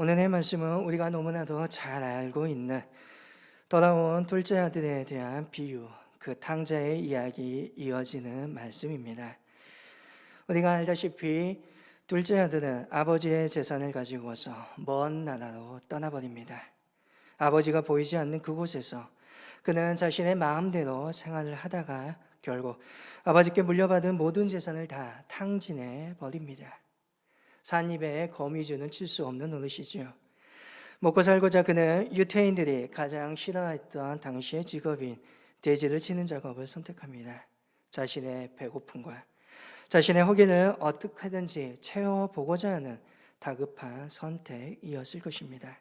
오늘의 말씀은 우리가 너무나도 잘 알고 있는 돌아온 둘째 아들에 대한 비유, 그 탕자의 이야기 이어지는 말씀입니다. 우리가 알다시피 둘째 아들은 아버지의 재산을 가지고서 먼 나라로 떠나버립니다. 아버지가 보이지 않는 그곳에서 그는 자신의 마음대로 생활을 하다가 결국 아버지께 물려받은 모든 재산을 다 탕진해 버립니다. 산입에 거미줄은 칠 수 없는 노릇이지요. 먹고 살고자 그는 유태인들이 가장 싫어했던 당시의 직업인 돼지를 치는 작업을 선택합니다. 자신의 배고픔과 자신의 허기를 어떻게든지 채워보고자 하는 다급한 선택이었을 것입니다.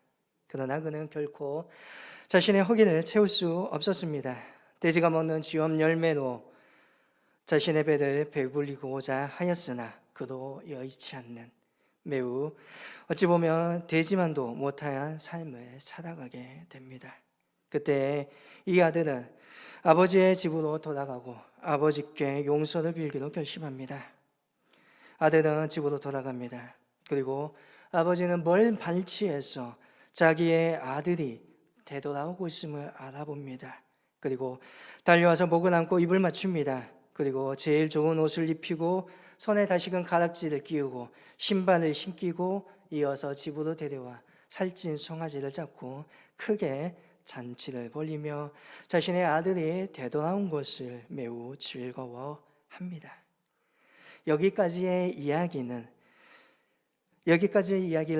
그러나 그는 결코 자신의 허기를 채울 수 없었습니다. 돼지가 먹는 쥐엄 열매로 자신의 배를 배불리고자 하였으나 그도 여의치 않는 매우 어찌 보면 되지만도 못한 삶을 살아가게 됩니다. 그때 이 아들은 아버지의 집으로 돌아가고 아버지께 용서를 빌기로 결심합니다. 아들은 집으로 돌아갑니다. 그리고 아버지는 먼 발치에서 자기의 아들이 되돌아오고 있음을 알아봅니다. 그리고 달려와서 목을 안고 입을 맞춥니다. 그리고 제일 좋은 옷을 입히고 손에 다시금 가락지를 끼우고 신발을 신기고 이어서 집으로 데려와 살찐 송아지를 잡고 크게 잔치를 벌이며 자신의 아들이 되돌아온 것을 매우 즐거워합니다. 여기까지의 이야기를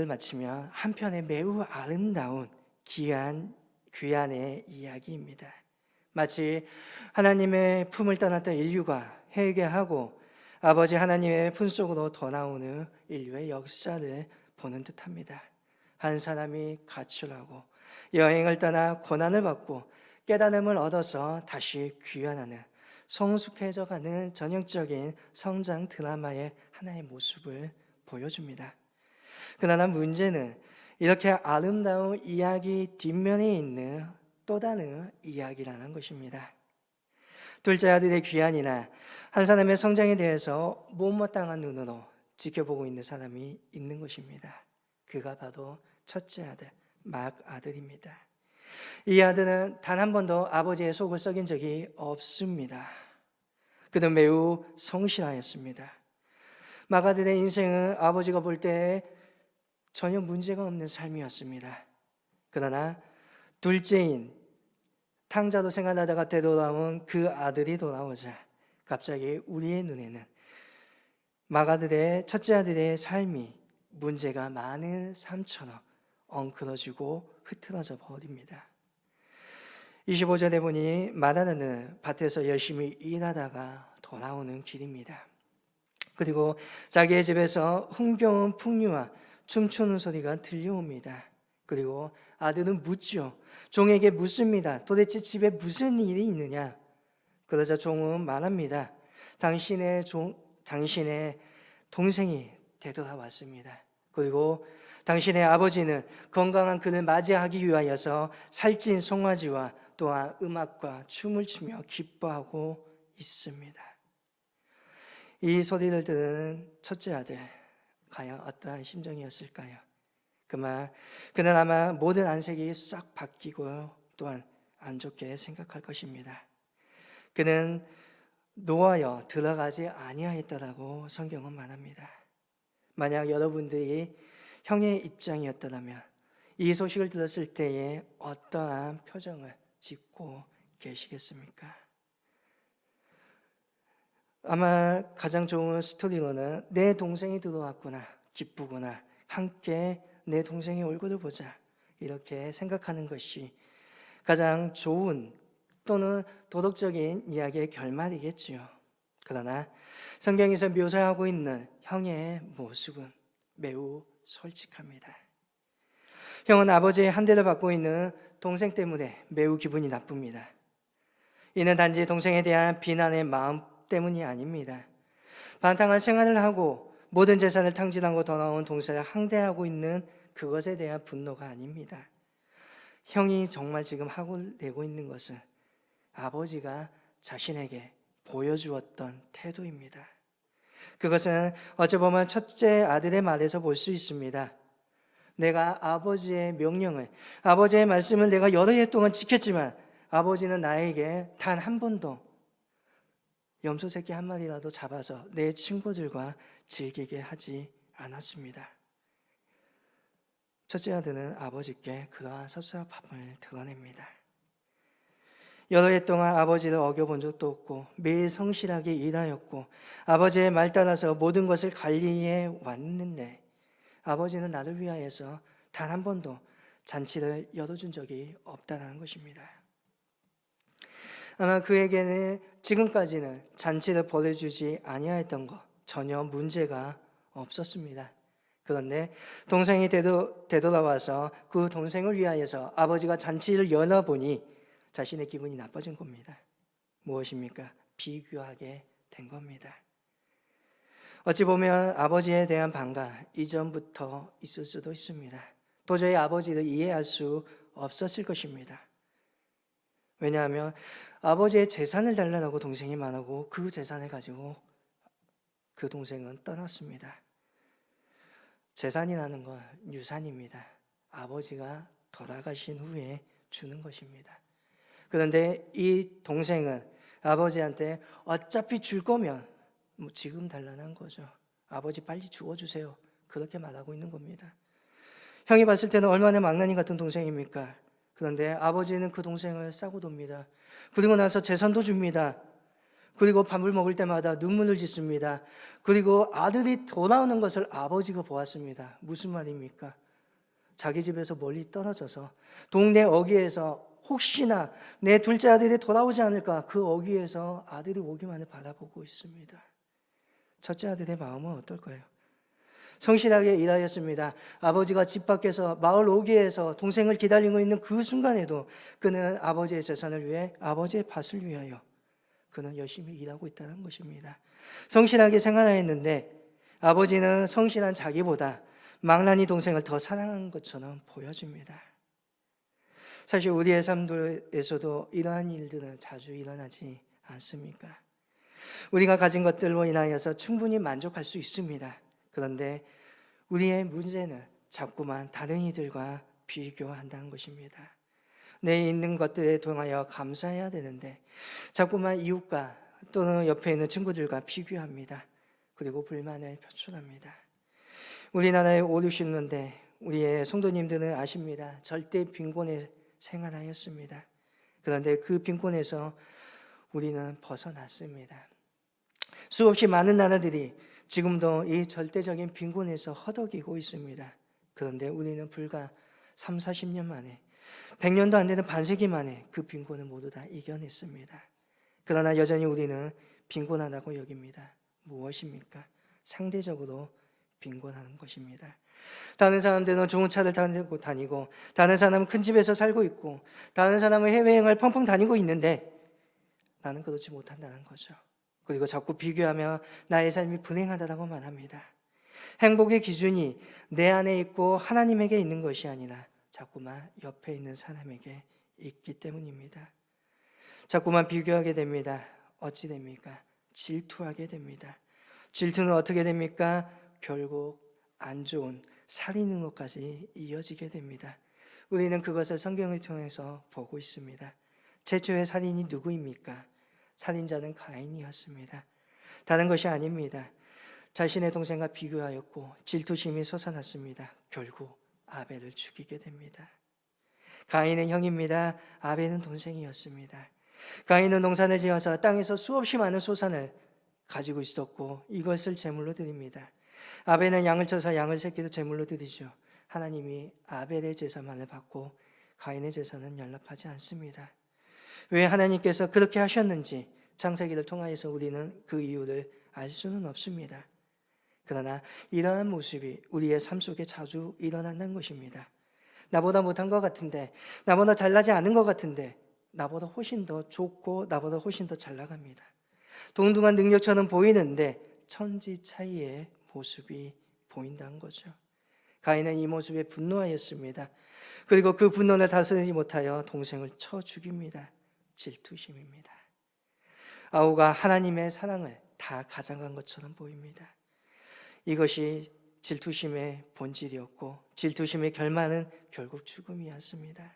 마치며 한편의 매우 아름다운 귀한의 이야기입니다. 마치 하나님의 품을 떠났던 인류가 회개하고 아버지 하나님의 품속으로 돌아오는 인류의 역사를 보는 듯합니다. 한 사람이 가출하고 여행을 떠나 고난을 받고 깨달음을 얻어서 다시 귀환하는 성숙해져가는 전형적인 성장 드라마의 하나의 모습을 보여줍니다. 그러나 문제는 이렇게 아름다운 이야기 뒷면에 있는 또 다른 이야기라는 것입니다. 둘째 아들의 귀환이나 한 사람의 성장에 대해서 못마땅한 눈으로 지켜보고 있는 사람이 있는 것입니다. 그가 바로 첫째 아들, 막 아들입니다. 이 아들은 단 한 번도 아버지의 속을 썩인 적이 없습니다. 그는 매우 성실하였습니다. 막 아들의 인생은 아버지가 볼 때 전혀 문제가 없는 삶이었습니다. 그러나 둘째인 탕자로 생활하다가 되돌아온 그 아들이 돌아오자 갑자기 우리의 눈에는 첫째 아들의 삶이 문제가 많은 삶처럼 엉클어지고 흐트러져 버립니다. 25절에 보니 마다는 밭에서 열심히 일하다가 돌아오는 길입니다. 그리고 자기의 집에서 흥겨운 풍류와 춤추는 소리가 들려옵니다. 그리고 아들은 묻죠. 종에게 묻습니다. 도대체 집에 무슨 일이 있느냐? 그러자 종은 말합니다. 당신의 동생이 되돌아왔습니다. 그리고 당신의 아버지는 건강한 그를 맞이하기 위하여서 살찐 송아지와 또한 음악과 춤을 추며 기뻐하고 있습니다. 이 소리를 들은 첫째 아들, 과연 어떠한 심정이었을까요? 그는 아마 모든 안색이 싹 바뀌고 또한 안 좋게 생각할 것입니다. 그는 노하여 들어가지 아니하였다라고 성경은 말합니다. 만약 여러분들이 형의 입장이었다면 이 소식을 들었을 때에 어떠한 표정을 짓고 계시겠습니까? 아마 가장 좋은 스토리로는 내 동생이 들어왔구나, 기쁘구나, 함께 내 동생의 얼굴을 보자, 이렇게 생각하는 것이 가장 좋은 또는 도덕적인 이야기의 결말이겠지요. 그러나 성경에서 묘사하고 있는 형의 모습은 매우 솔직합니다. 형은 아버지의 한 대를 받고 있는 동생 때문에 매우 기분이 나쁩니다. 이는 단지 동생에 대한 비난의 마음 때문이 아닙니다. 반탕한 생활을 하고 모든 재산을 탕진하고 돌아온 동생을 항대하고 있는 그것에 대한 분노가 아닙니다. 형이 정말 지금 하고 내고 있는 것은 아버지가 자신에게 보여주었던 태도입니다. 그것은 어찌 보면 첫째 아들의 말에서 볼 수 있습니다. 내가 아버지의 명령을, 아버지의 말씀을 내가 여러 해 동안 지켰지만 아버지는 나에게 단 한 번도 염소 새끼 한 마리라도 잡아서 내 친구들과 즐기게 하지 않았습니다. 첫째 아들은 아버지께 그러한 섭섭함을 드러냅니다. 여러 해 동안 아버지를 어겨본 적도 없고 매일 성실하게 일하였고 아버지의 말 따라서 모든 것을 관리해 왔는데 아버지는 나를 위하여서 단 한 번도 잔치를 열어준 적이 없다는 것입니다. 아마 그에게는 지금까지는 잔치를 벌여주지 아니하였던 것 전혀 문제가 없었습니다. 그런데 동생이 되돌아와서 그 동생을 위하여서 아버지가 잔치를 열어보니 자신의 기분이 나빠진 겁니다. 무엇입니까? 비교하게 된 겁니다. 어찌 보면 아버지에 대한 반감 이전부터 있을 수도 있습니다. 도저히 아버지를 이해할 수 없었을 것입니다. 왜냐하면 아버지의 재산을 달라고 동생이 말하고 그 재산을 가지고 그 동생은 떠났습니다. 재산이라는 건 유산입니다. 아버지가 돌아가신 후에 주는 것입니다. 그런데 이 동생은 아버지한테 어차피 줄 거면 지금 달라는 거죠. 아버지 빨리 주워주세요. 그렇게 말하고 있는 겁니다. 형이 봤을 때는 얼마나 망나니 같은 동생입니까? 그런데 아버지는 그 동생을 싸고 돕니다. 그리고 나서 재산도 줍니다. 그리고 밥을 먹을 때마다 눈물을 짓습니다. 그리고 아들이 돌아오는 것을 아버지가 보았습니다. 무슨 말입니까? 자기 집에서 멀리 떨어져서 동네 어귀에서 혹시나 내 둘째 아들이 돌아오지 않을까 그 어귀에서 아들이 오기만을 바라보고 있습니다. 첫째 아들의 마음은 어떨까요? 성실하게 일하였습니다. 아버지가 집 밖에서 마을 오기에서 동생을 기다리고 있는 그 순간에도 그는 아버지의 재산을 위해 아버지의 밭을 위하여 그는 열심히 일하고 있다는 것입니다. 성실하게 생활하였는데 아버지는 성실한 자기보다 망나니 동생을 더 사랑한 것처럼 보여집니다. 사실 우리의 삶에서도 이러한 일들은 자주 일어나지 않습니까? 우리가 가진 것들로 인하여서 충분히 만족할 수 있습니다. 그런데 우리의 문제는 자꾸만 다른 이들과 비교한다는 것입니다. 내 있는 것들에 통하여 감사해야 되는데 자꾸만 이웃과 또는 옆에 있는 친구들과 비교합니다. 그리고 불만을 표출합니다. 우리나라의 5, 60년대 우리의 성도님들은 아십니다. 절대 빈곤에 생활하였습니다. 그런데 그 빈곤에서 우리는 벗어났습니다. 수없이 많은 나라들이 지금도 이 절대적인 빈곤에서 허덕이고 있습니다. 그런데 우리는 불과 3, 40년 만에 100년도 안 되는 반세기 만에 그 빈곤을 모두 다 이겨냈습니다. 그러나 여전히 우리는 빈곤하다고 여깁니다. 무엇입니까? 상대적으로 빈곤하는 것입니다. 다른 사람들은 좋은 차를 타고 다니고 다른 사람은 큰 집에서 살고 있고 다른 사람은 해외여행을 펑펑 다니고 있는데 나는 그렇지 못한다는 거죠. 그리고 자꾸 비교하며 나의 삶이 불행하다고 말합니다. 행복의 기준이 내 안에 있고 하나님에게 있는 것이 아니라 자꾸만 옆에 있는 사람에게 있기 때문입니다. 자꾸만 비교하게 됩니다. 어찌 됩니까? 질투하게 됩니다. 질투는 어떻게 됩니까? 결국 안 좋은 살인인 것까지 이어지게 됩니다. 우리는 그것을 성경을 통해서 보고 있습니다. 최초의 살인이 누구입니까? 살인자는 가인이었습니다. 다른 것이 아닙니다. 자신의 동생과 비교하였고 질투심이 솟아났습니다. 결국 아벨을 죽이게 됩니다. 가인은 형입니다. 아벨은 동생이었습니다. 가인은 농산을 지어서 땅에서 수없이 많은 소산을 가지고 있었고 이것을 제물로 드립니다. 아벨은 양을 쳐서 양을 새끼도 제물로 드리죠. 하나님이 아벨의 제사만을 받고 가인의 제사는 연락하지 않습니다. 왜 하나님께서 그렇게 하셨는지 창세기를 통하여서 우리는 그 이유를 알 수는 없습니다. 그러나 이러한 모습이 우리의 삶 속에 자주 일어난다는 것입니다. 나보다 못한 것 같은데, 나보다 잘나지 않은 것 같은데 나보다 훨씬 더 좋고 나보다 훨씬 더 잘 나갑니다. 동등한 능력처럼 보이는데 천지 차이의 모습이 보인다는 거죠. 가인은 이 모습에 분노하였습니다. 그리고 그 분노를 다스리지 못하여 동생을 쳐 죽입니다. 질투심입니다. 아우가 하나님의 사랑을 다 가져간 것처럼 보입니다. 이것이 질투심의 본질이었고 질투심의 결말은 결국 죽음이었습니다.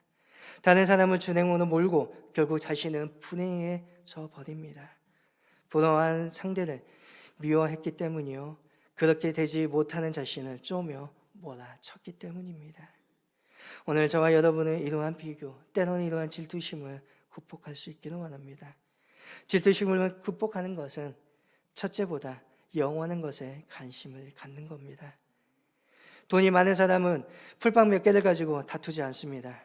다른 사람을 준행으로 몰고 결국 자신은 분행해져 버립니다. 부러워한 상대를 미워했기 때문이요, 그렇게 되지 못하는 자신을 쪼며 몰아쳤기 때문입니다. 오늘 저와 여러분은 이러한 비교, 때로는 이러한 질투심을 극복할 수 있기를 원합니다. 질투심을 극복하는 것은 첫째보다 영원한 것에 관심을 갖는 겁니다. 돈이 많은 사람은 풀빵 몇 개를 가지고 다투지 않습니다.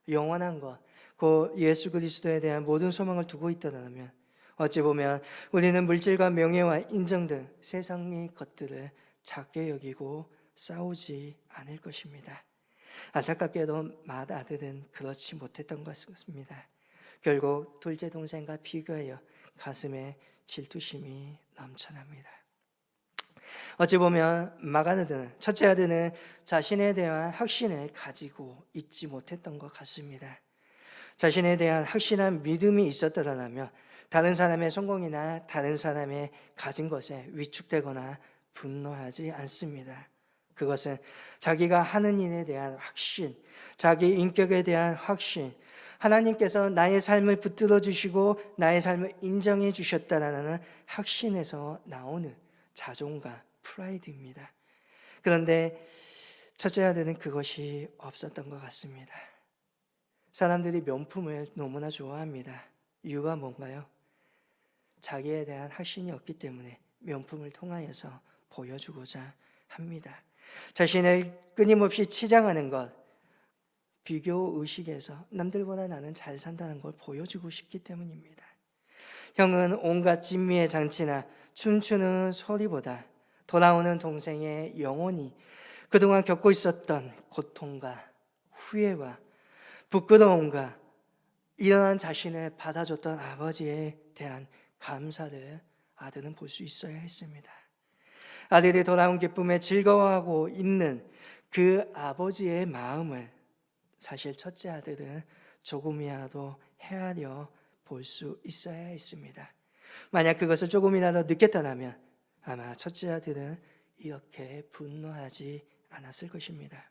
영원한 것, 그 예수 그리스도에 대한 모든 소망을 두고 있다면 어찌 보면 우리는 물질과 명예와 인정 등 세상의 것들을 작게 여기고 싸우지 않을 것입니다. 안타깝게도 맏아들은 그렇지 못했던 것 같습니다. 결국 둘째 동생과 비교하여 가슴에 질투심이 넘쳐납니다. 어찌 보면 맏아들은, 첫째 아들은 자신에 대한 확신을 가지고 있지 못했던 것 같습니다. 자신에 대한 확실한 믿음이 있었더라면 다른 사람의 성공이나 다른 사람의 가진 것에 위축되거나 분노하지 않습니다. 그것은 자기가 하는 일에 대한 확신, 자기 인격에 대한 확신, 하나님께서 나의 삶을 붙들어 주시고 나의 삶을 인정해 주셨다라는 확신에서 나오는 자존감, 프라이드입니다. 그런데 첫째 아들은 그것이 없었던 것 같습니다. 사람들이 명품을 너무나 좋아합니다. 이유가 뭔가요? 자기에 대한 확신이 없기 때문에 명품을 통하여서 보여주고자 합니다. 자신을 끊임없이 치장하는 것, 비교 의식에서 남들보다 나는 잘 산다는 걸 보여주고 싶기 때문입니다. 형은 온갖 진미의 장치나 춤추는 소리보다 돌아오는 동생의 영혼이 그동안 겪고 있었던 고통과 후회와 부끄러움과 일어난 자신을 받아줬던 아버지에 대한 감사를 아들은 볼 수 있어야 했습니다. 아들이 돌아온 기쁨에 즐거워하고 있는 그 아버지의 마음을 사실 첫째 아들은 조금이라도 헤아려 볼 수 있어야 했습니다. 만약 그것을 조금이라도 느꼈다면 아마 첫째 아들은 이렇게 분노하지 않았을 것입니다.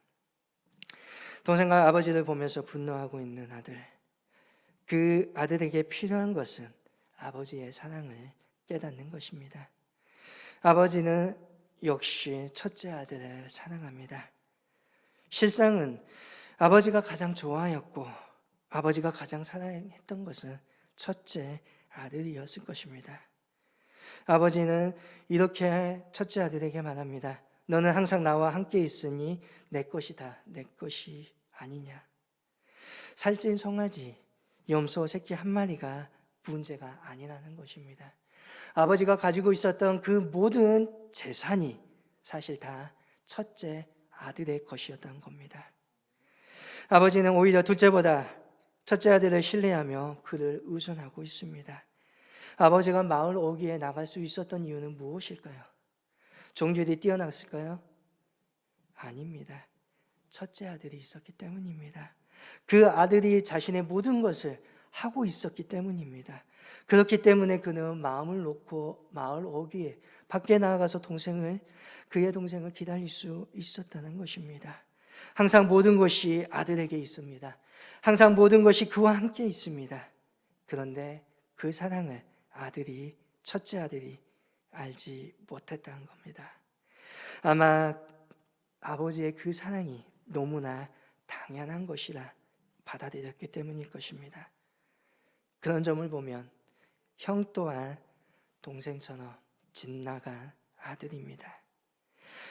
동생과 아버지를 보면서 분노하고 있는 아들, 그 아들에게 필요한 것은 아버지의 사랑을 깨닫는 것입니다. 아버지는 역시 첫째 아들을 사랑합니다. 실상은 아버지가 가장 좋아했고 아버지가 가장 사랑했던 것은 첫째 아들이었을 것입니다. 아버지는 이렇게 첫째 아들에게 말합니다. 너는 항상 나와 함께 있으니 내 것이다, 내 것이 아니냐. 살찐 송아지, 염소 새끼 한 마리가 문제가 아니라는 것입니다. 아버지가 가지고 있었던 그 모든 재산이 사실 다 첫째 아들의 것이었던 겁니다. 아버지는 오히려 둘째보다 첫째 아들을 신뢰하며 그를 의존하고 있습니다. 아버지가 마을 오기에 나갈 수 있었던 이유는 무엇일까요? 종들이 뛰어났을까요? 아닙니다. 첫째 아들이 있었기 때문입니다. 그 아들이 자신의 모든 것을 하고 있었기 때문입니다. 그렇기 때문에 그는 마음을 놓고 마을 오기에 밖에 나가서 그의 동생을 기다릴 수 있었다는 것입니다. 항상 모든 것이 아들에게 있습니다. 항상 모든 것이 그와 함께 있습니다. 그런데 그 사랑을 첫째 아들이 알지 못했다는 겁니다. 아마 아버지의 그 사랑이 너무나 당연한 것이라 받아들였기 때문일 것입니다. 그런 점을 보면 형 또한 동생처럼 빗나간 아들입니다.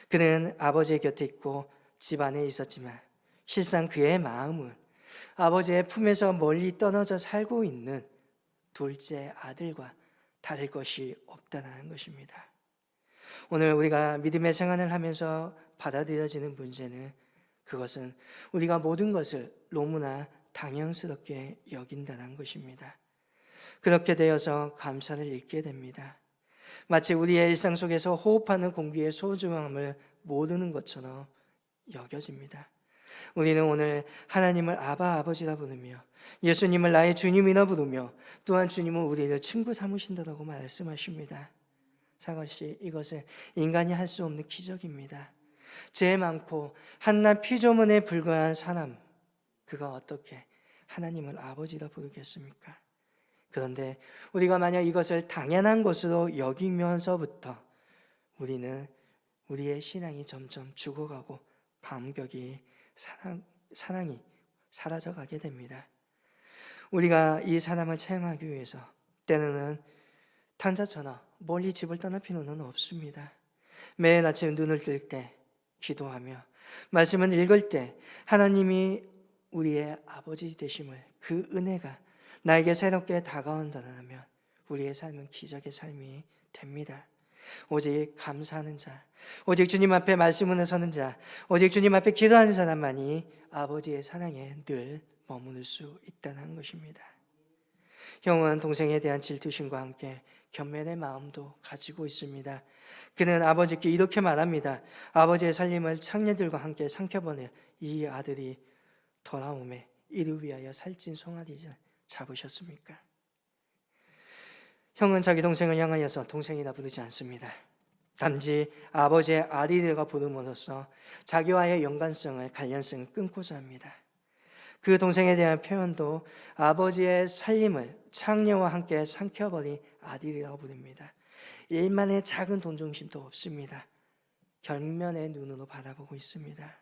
그는 아버지의 곁에 있고 집 안에 있었지만 실상 그의 마음은 아버지의 품에서 멀리 떨어져 살고 있는 둘째 아들과 다를 것이 없다는 것입니다. 오늘 우리가 믿음의 생활을 하면서 받아들여지는 문제는 그것은 우리가 모든 것을 너무나 당연스럽게 여긴다는 것입니다. 그렇게 되어서 감사를 잃게 됩니다. 마치 우리의 일상 속에서 호흡하는 공기의 소중함을 모르는 것처럼 여겨집니다. 우리는 오늘 하나님을 아버지라 부르며 예수님을 나의 주님이라 부르며 또한 주님은 우리를 친구 삼으신다고 말씀하십니다. 사과씨, 이것은 인간이 할 수 없는 기적입니다. 죄 많고 한낱 피조물에 불과한 사람, 그가 어떻게 하나님을 아버지라 부르겠습니까? 그런데 우리가 만약 이것을 당연한 것으로 여기면서부터 우리는 우리의 신앙이 점점 죽어가고 감격이 사랑이 사라져가게 됩니다. 우리가 이 사람을 체험하기 위해서 때로는 탄자처럼 멀리 집을 떠날 필요는 없습니다. 매일 아침 눈을 뜰 때 기도하며 말씀을 읽을 때 하나님이 우리의 아버지 되심을, 그 은혜가 나에게 새롭게 다가온다면 우리의 삶은 기적의 삶이 됩니다. 오직 감사하는 자, 오직 주님 앞에 말씀을 서는 자, 오직 주님 앞에 기도하는 사람만이 아버지의 사랑에 늘 머무를 수 있다는 것입니다. 형은 동생에 대한 질투심과 함께 견면의 마음도 가지고 있습니다. 그는 아버지께 이렇게 말합니다. 아버지의 살림을 창녀들과 함께 삼켜보내 이 아들이 돌아오매 이를 위하여 살찐 송아지를 잡으셨습니까? 형은 자기 동생을 향하여서 동생이라 부르지 않습니다. 단지 아버지의 아들이라 부름으로써 자기와의 연관성을, 관련성을 끊고자 합니다. 그 동생에 대한 표현도 아버지의 살림을 창녀와 함께 삼켜버린 아들이라고 부릅니다. 일만의 작은 동정심도 없습니다. 결면의 눈으로 바라보고 있습니다.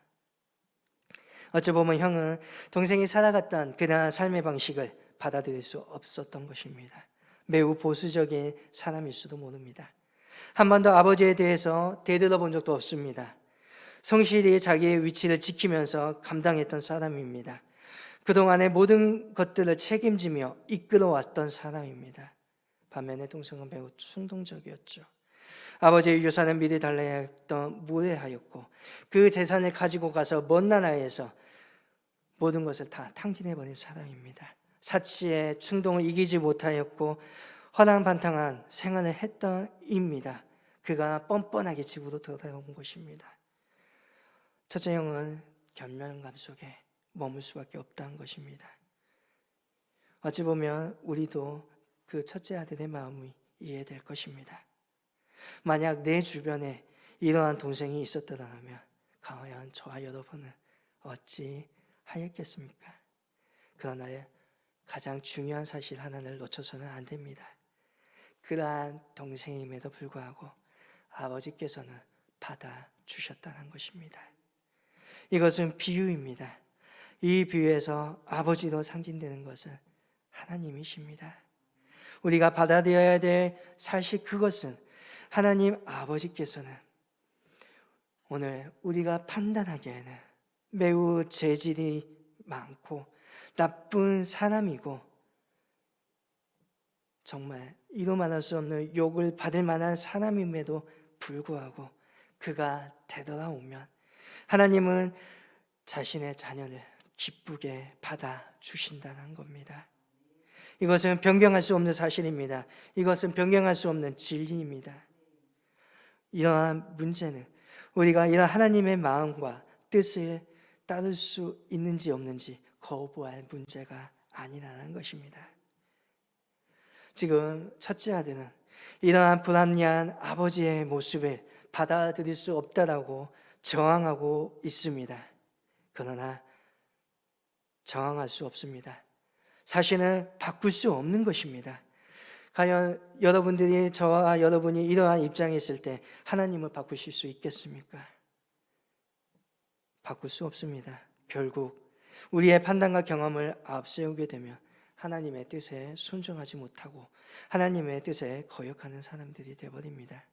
어찌 보면 형은 동생이 살아갔던 그러한 삶의 방식을 받아들일 수 없었던 것입니다. 매우 보수적인 사람일지도 모릅니다. 한 번도 아버지에 대해서 되돌아본 적도 없습니다. 성실히 자기의 위치를 지키면서 감당했던 사람입니다. 그동안의 모든 것들을 책임지며 이끌어왔던 사람입니다. 반면에 동생은 매우 충동적이었죠. 아버지의 유산을 미리 달라야 했던 무례하였고 그 재산을 가지고 가서 먼 나라에서 모든 것을 다 탕진해버린 사람입니다. 사치의 충동을 이기지 못하였고 허랑방탕한 생활을 했던 입니다. 그가 뻔뻔하게 집으로 돌아온 것입니다. 첫째 형은 견면감 속에 머물 수밖에 없다는 것입니다. 어찌 보면 우리도 그 첫째 아들의 마음이 이해될 것입니다. 만약 내 주변에 이러한 동생이 있었더라면 과연 저와 여러분은 어찌 하였겠습니까? 그러나 가장 중요한 사실 하나를 놓쳐서는 안 됩니다. 그러한 동생임에도 불구하고 아버지께서는 받아주셨다는 것입니다. 이것은 비유입니다. 이 비유에서 아버지로 상징되는 것은 하나님이십니다. 우리가 받아들여야 될 사실, 그것은 하나님 아버지께서는 오늘 우리가 판단하기에는 매우 죄질이 많고 나쁜 사람이고 정말 이루 말할 수 없는 욕을 받을 만한 사람임에도 불구하고 그가 되돌아오면 하나님은 자신의 자녀를 기쁘게 받아주신다는 겁니다. 이것은 변경할 수 없는 사실입니다. 이것은 변경할 수 없는 진리입니다. 이러한 문제는 우리가 이러한 하나님의 마음과 뜻을 따를 수 있는지 없는지 거부할 문제가 아니라는 것입니다. 지금 첫째 아들은 이러한 불합리한 아버지의 모습을 받아들일 수 없다라고 저항하고 있습니다. 그러나 저항할 수 없습니다. 사실은 바꿀 수 없는 것입니다. 과연 여러분들이, 저와 여러분이 이러한 입장에 있을 때 하나님을 바꾸실 수 있겠습니까? 바꿀 수 없습니다. 결국 우리의 판단과 경험을 앞세우게 되면 하나님의 뜻에 순종하지 못하고 하나님의 뜻에 거역하는 사람들이 되어버립니다.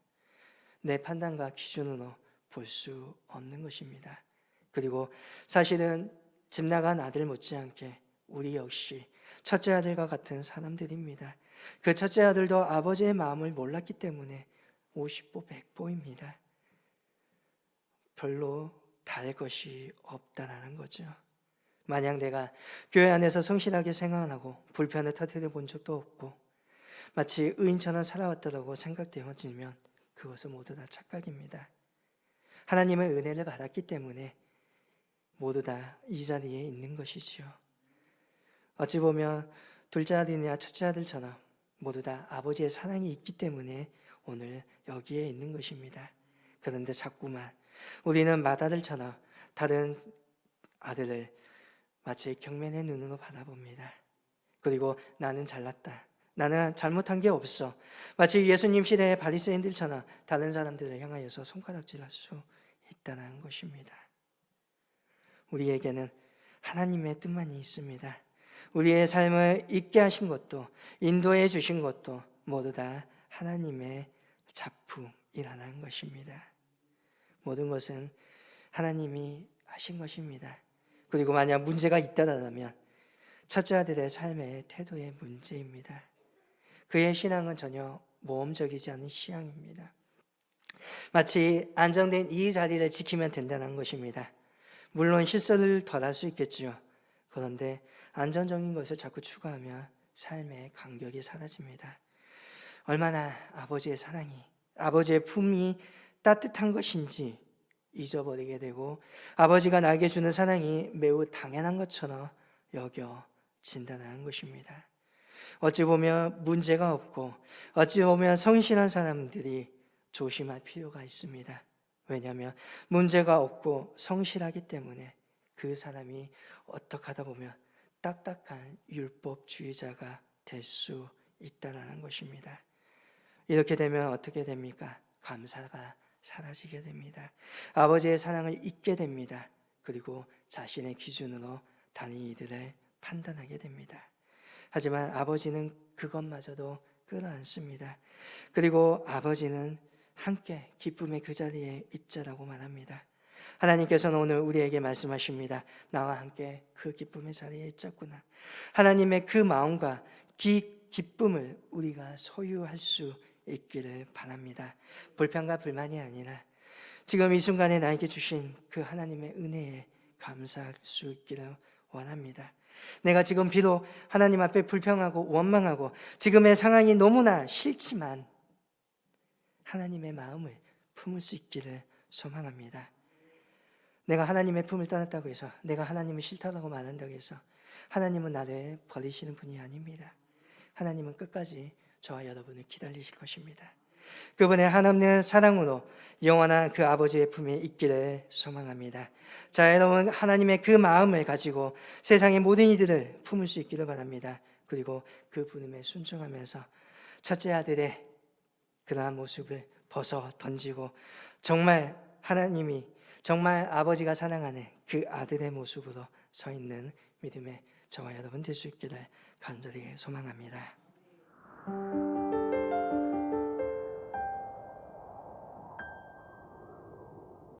내 판단과 기준으로 볼 수 없는 것입니다. 그리고 사실은 집 나간 아들 못지않게 우리 역시 첫째 아들과 같은 사람들입니다. 그 첫째 아들도 아버지의 마음을 몰랐기 때문에 50보 100보입니다. 별로 다를 것이 없다라는 거죠. 만약 내가 교회 안에서 성실하게 생활하고 불편을 터뜨려 본 적도 없고 마치 의인처럼 살아왔다고 생각되어지면 그것은 모두 다 착각입니다. 하나님의 은혜를 받았기 때문에 모두 다 이 자리에 있는 것이지요. 어찌 보면 둘째 아들이나 첫째 아들처럼 모두 다 아버지의 사랑이 있기 때문에 오늘 여기에 있는 것입니다. 그런데 자꾸만 우리는 맏아들처럼 다른 아들을 마치 경면의 눈으로 바라봅니다. 그리고 나는 잘났다, 나는 잘못한 게 없어, 마치 예수님 시대의 바리새인들처럼 다른 사람들을 향하여서 손가락질할 수 있다는 것입니다. 우리에게는 하나님의 뜻만이 있습니다. 우리의 삶을 있게 하신 것도 인도해 주신 것도 모두 다 하나님의 작품이라는 것입니다. 모든 것은 하나님이 하신 것입니다. 그리고 만약 문제가 있다라면 첫째 아들의 삶의 태도의 문제입니다. 그의 신앙은 전혀 모험적이지 않은 신앙입니다. 마치 안정된 이 자리를 지키면 된다는 것입니다. 물론 실수를 덜 할 수 있겠지요. 그런데 안전적인 것을 자꾸 추구하면 삶의 간격이 사라집니다. 얼마나 아버지의 사랑이, 아버지의 품이 따뜻한 것인지 잊어버리게 되고 아버지가 나에게 주는 사랑이 매우 당연한 것처럼 여겨진다는 것입니다. 어찌 보면 문제가 없고 어찌 보면 성실한 사람들이 조심할 필요가 있습니다. 왜냐하면 문제가 없고 성실하기 때문에 그 사람이 어떻게 하다 보면 딱딱한 율법주의자가 될 수 있다는 것입니다. 이렇게 되면 어떻게 됩니까? 감사가 사라지게 됩니다. 아버지의 사랑을 잊게 됩니다. 그리고 자신의 기준으로 다른 이들을 판단하게 됩니다. 하지만 아버지는 그것마저도 끌어안습니다. 그리고 아버지는 함께 기쁨의 그 자리에 있자라고 말합니다. 하나님께서는 오늘 우리에게 말씀하십니다. 나와 함께 그 기쁨의 자리에 있자꾸나. 하나님의 그 마음과 기쁨을 우리가 소유할 수 있기를 바랍니다. 불평과 불만이 아니라 지금 이 순간에 나에게 주신 그 하나님의 은혜에 감사할 수 있기를 원합니다. 내가 지금 비록 하나님 앞에 불평하고 원망하고 지금의 상황이 너무나 싫지만 하나님의 마음을 품을 수 있기를 소망합니다. 내가 하나님의 품을 떠났다고 해서, 내가 하나님을 싫다고 말한다고 해서 하나님은 나를 버리시는 분이 아닙니다. 하나님은 끝까지 저와 여러분을 기다리실 것입니다. 그분의 한없는 사랑으로 영원한 그 아버지의 품에 있기를 소망합니다. 자, 여러분, 하나님의 그 마음을 가지고 세상의 모든 이들을 품을 수 있기를 바랍니다. 그리고 그 부름에 순종하면서 첫째 아들의 그러한 모습을 벗어 던지고 정말 하나님이, 정말 아버지가 사랑하는 그 아들의 모습으로 서 있는 믿음의 저와 여러분 될 수 있기를 간절히 소망합니다.